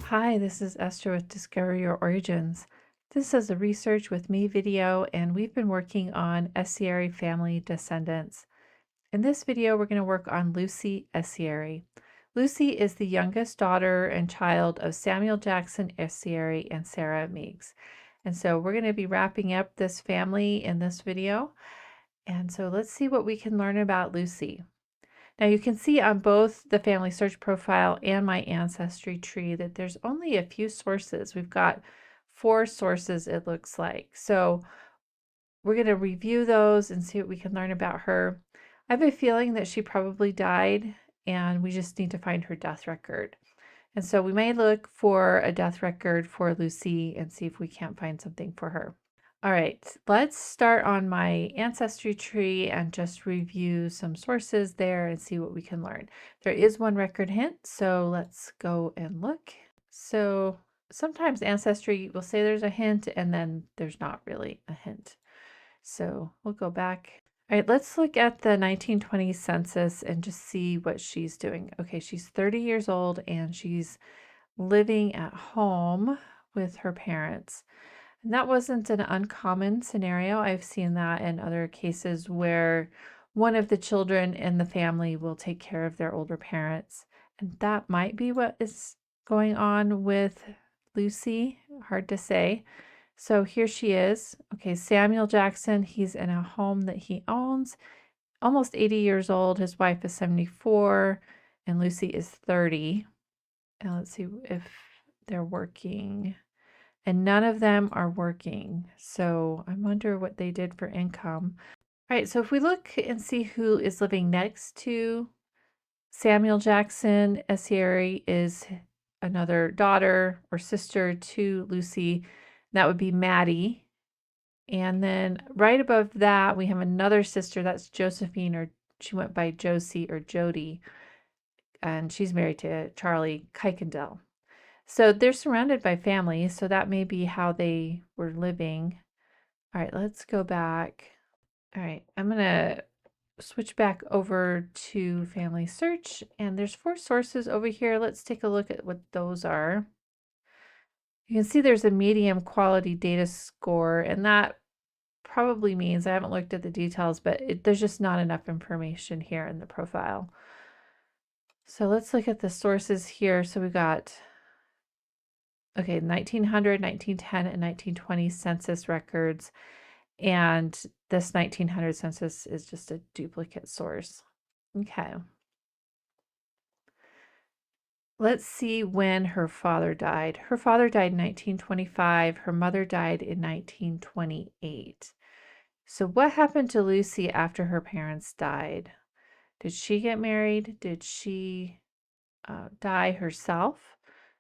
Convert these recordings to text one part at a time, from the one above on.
Hi, this is Esther with Discover Your Origins. This is a Research with Me video, and we've been working on Essary family descendants. In this video, we're going to work on Lucy Essary. Lucy is the youngest daughter and child of Samuel Jackson Essary and Sarah Meigs. And so we're going to be wrapping up this family in this video. And so let's see what we can learn about Lucy. Now you can see on both the FamilySearch profile and my ancestry tree that there's only a few sources. We've got 4 sources, it looks like. So we're going to review those and see what we can learn about her. I have a feeling that she probably died and we just need to find her death record. And so we may look for a death record for Lucy and see if we can't find something for her. All right, let's start on my ancestry tree and just review some sources there and see what we can learn. There is one record hint, so let's go and look. So sometimes ancestry will say there's a hint and then there's not really a hint. So we'll go back. All right, let's look at the 1920 census and just see what she's doing. Okay, she's 30 years old and she's living at home with her parents. And that wasn't an uncommon scenario. I've seen that in other cases where one of the children in the family will take care of their older parents. And that might be what is going on with Lucy. Hard to say. So here she is. Okay, Samuel Jackson, he's in a home that he owns, almost 80 years old. His wife is 74, and Lucy is 30. And let's see if they're working. And none of them are working. So I wonder what they did for income. All right, so if we look and see who is living next to Samuel Jackson, Essary is another daughter or sister to Lucy. That would be Maddie. And then right above that, we have another sister. That's Josephine, or she went by Josie or Jody. And she's married to Charlie Kuykendall. So they're surrounded by family, so that may be how they were living. All right, let's go back. All right, I'm going to switch back over to FamilySearch, and there's 4 sources over here. Let's take a look at what those are. You can see there's a medium quality data score, and that probably means, I haven't looked at the details, but there's just not enough information here in the profile. So let's look at the sources here. So we got 1900, 1910, and 1920 census records. And this 1900 census is just a duplicate source. Okay. Let's see when her father died. Her father died in 1925. Her mother died in 1928. So what happened to Lucy after her parents died? Did she get married? Did she die herself?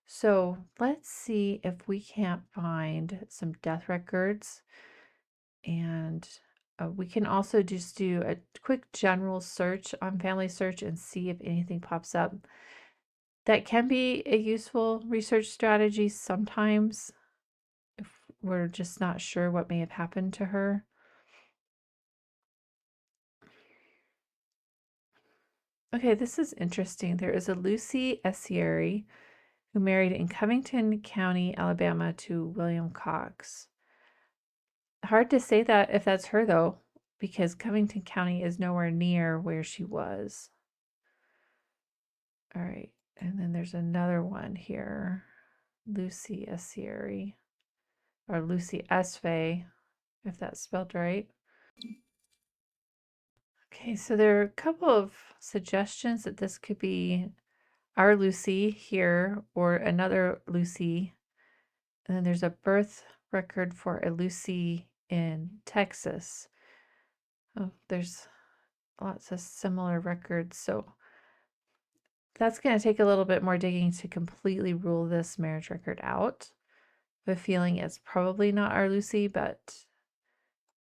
So let's see if we can't find some death records. And we can also just do a quick general search on FamilySearch and see if anything pops up. That can be a useful research strategy sometimes if we're just not sure what may have happened to her. Okay, this is interesting. There is a Lucy Essary who married in Covington County, Alabama to William Cox. Hard to say that if that's her though, because Covington County is nowhere near where she was. All right, and then there's another one here, Lucy Essary, or Lucy Essay, if that's spelled right. Okay, so there are a couple of suggestions that this could be our Lucy here or another Lucy. And then there's a birth record for a Lucy in Texas. Oh, there's lots of similar records. So that's going to take a little bit more digging to completely rule this marriage record out. I have a feeling it's probably not our Lucy, but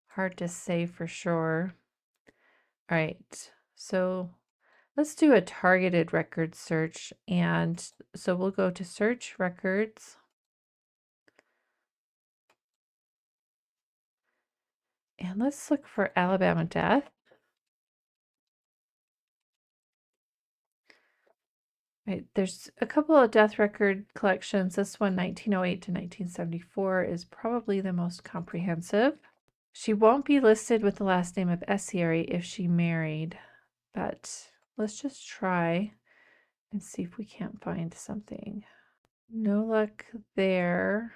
hard to say for sure. All right, so let's do a targeted record search. And so we'll go to search records. And let's look for Alabama death. Right, there's a couple of death record collections. This one, 1908 to 1974, is probably the most comprehensive. She won't be listed with the last name of Essary if she married, but let's just try and see if we can't find something. No luck there.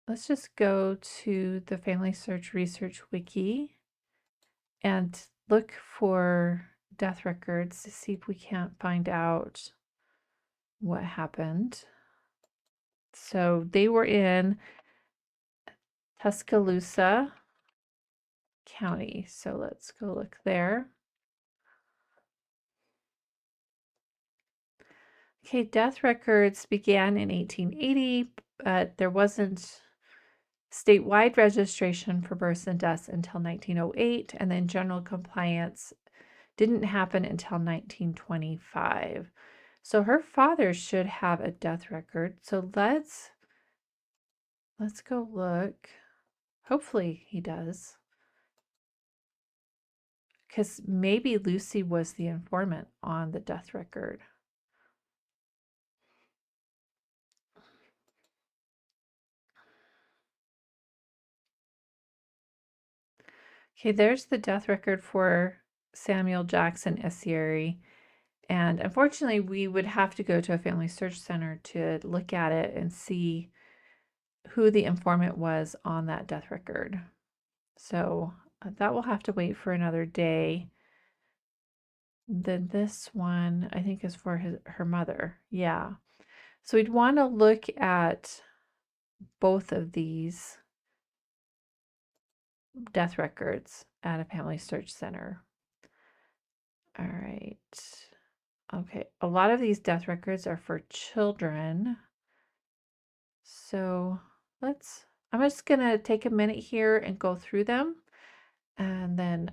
Let's just go to the FamilySearch Research Wiki and look for death records to see if we can't find out what happened. So they were in Tuscaloosa County. So let's go look there. Okay, death records began in 1880, but there wasn't statewide registration for births and deaths until 1908, and then general compliance didn't happen until 1925. So her father should have a death record. So let's go look. Hopefully he does. Because maybe Lucy was the informant on the death record. Okay, there's the death record for Samuel Jackson Essary. And unfortunately, we would have to go to a family search center to look at it and see who the informant was on that death record. So that will have to wait for another day. Then this one, I think, is for her mother. Yeah. So we'd want to look at both of these death records at a family search center. All right. Okay. A lot of these death records are for children. So I'm just going to take a minute here and go through them, and then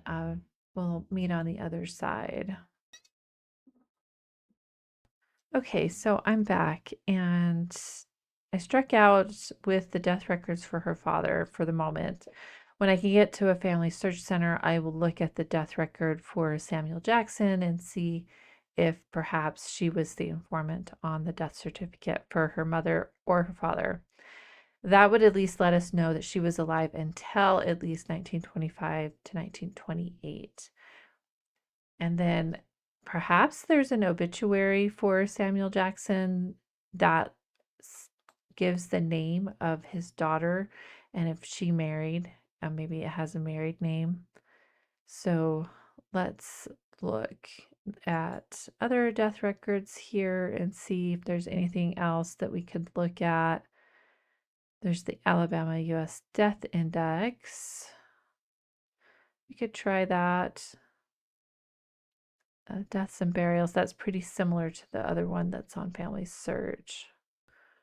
we'll meet on the other side. Okay, so I'm back, and I struck out with the death records for her father for the moment. When I can get to a family search center, I will look at the death record for Samuel Jackson and see if perhaps she was the informant on the death certificate for her mother or her father. That would at least let us know that she was alive until at least 1925 to 1928. And then perhaps there's an obituary for Samuel Jackson that gives the name of his daughter, and if she married, maybe it has a married name. So let's look at other death records here and see if there's anything else that we could look at. There's the Alabama US Death Index. We could try that. Deaths and burials, that's pretty similar to the other one that's on FamilySearch.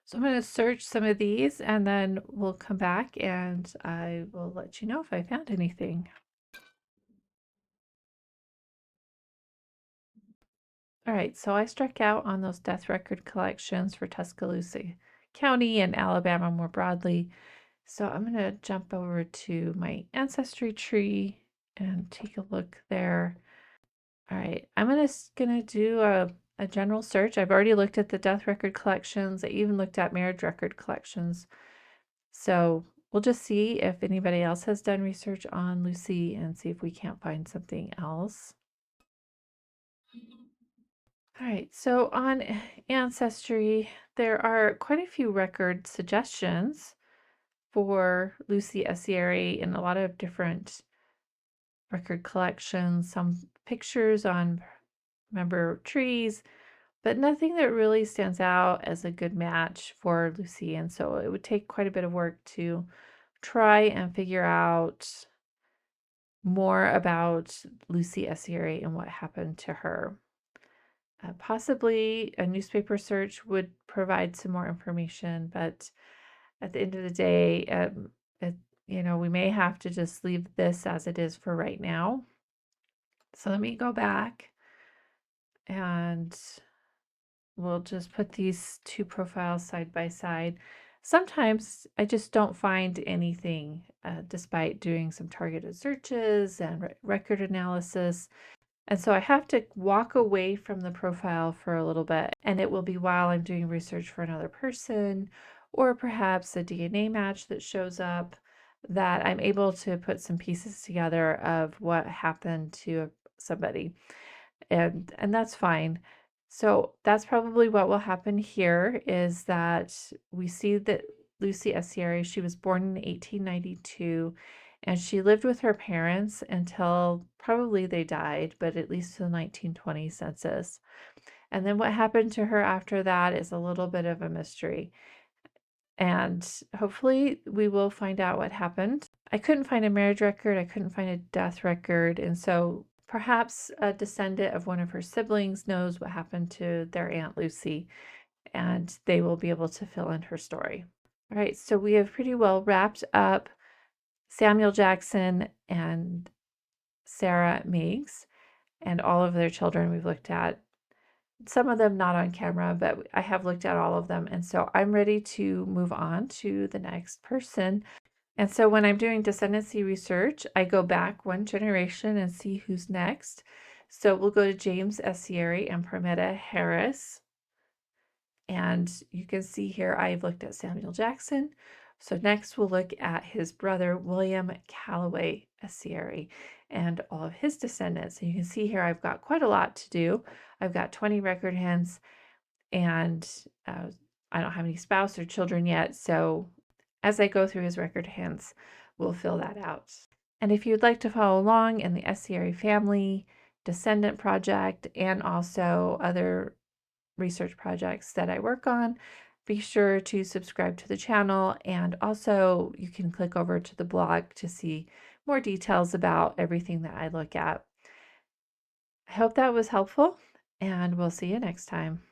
So I'm going to search some of these, and then we'll come back and I will let you know if I found anything. All right, so I struck out on those death record collections for Tuscaloosa County and Alabama more broadly. So I'm going to jump over to my ancestry tree and take a look there. All right, I'm gonna do a general search. I've already looked at the death record collections. I even looked at marriage record collections. So we'll just see if anybody else has done research on Lucy and see if we can't find something else. All right, so on Ancestry, there are quite a few record suggestions for Lucy Essary in a lot of different record collections, some pictures on member trees, but nothing that really stands out as a good match for Lucy. And so it would take quite a bit of work to try and figure out more about Lucy Essary and what happened to her. Possibly a newspaper search would provide some more information, but at the end of the day, we may have to just leave this as it is for right now. So let me go back and we'll just put these two profiles side by side. Sometimes I just don't find anything despite doing some targeted searches and record analysis. And so I have to walk away from the profile for a little bit, and it will be while I'm doing research for another person, or perhaps a DNA match that shows up, that I'm able to put some pieces together of what happened to somebody. And that's fine. So that's probably what will happen here, is that we see that Lucy Essary, she was born in 1892, and she lived with her parents until probably they died, but at least to the 1920 census. And then what happened to her after that is a little bit of a mystery. And hopefully we will find out what happened. I couldn't find a marriage record, I couldn't find a death record, and so perhaps a descendant of one of her siblings knows what happened to their Aunt Lucy, and they will be able to fill in her story. All right, so we have pretty well wrapped up Samuel Jackson and Sarah Meigs and all of their children we've looked at. Some of them not on camera, but I have looked at all of them. And so I'm ready to move on to the next person. And so when I'm doing descendancy research, I go back one generation and see who's next. So we'll go to James Essary and Permetta Harris. And you can see here I've looked at Samuel Jackson. So next we'll look at his brother, William Calloway Essary, and all of his descendants. And you can see here I've got quite a lot to do. I've got 20 record hands, and I don't have any spouse or children yet. So as I go through his record hands, we'll fill that out. And if you'd like to follow along in the Essary family descendant project and also other research projects that I work on, be sure to subscribe to the channel, and also you can click over to the blog to see more details about everything that I look at. I hope that was helpful, and we'll see you next time.